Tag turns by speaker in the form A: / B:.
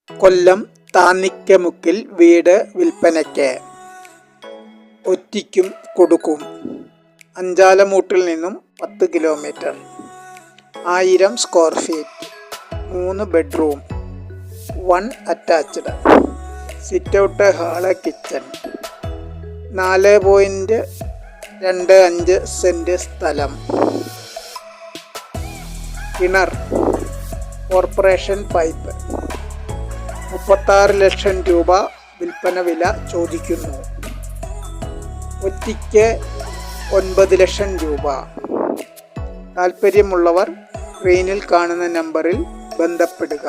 A: കൊല്ലം താന്നിക്കമുക്കിൽ വീട് വിൽപ്പനയ്ക്ക്. ഒറ്റിക്കും കൊടുക്കും. അഞ്ചാലമൂട്ടിൽ നിന്നും 10 kilometre. 1000 square feet. 3 bedroom, 1 attached. Sit out, hall, kitchen. 4.25 cent സ്ഥലം. കിണർ, കോർപ്പറേഷൻ പൈപ്പ്. 36 ലക്ഷം രൂപ വിൽപ്പന വില ചോദിക്കുന്നു. ഒറ്റിക്ക് 9 ലക്ഷം രൂപ. താൽപ്പര്യമുള്ളവർ സ്ക്രീനിൽ കാണുന്ന നമ്പറിൽ ബന്ധപ്പെടുക.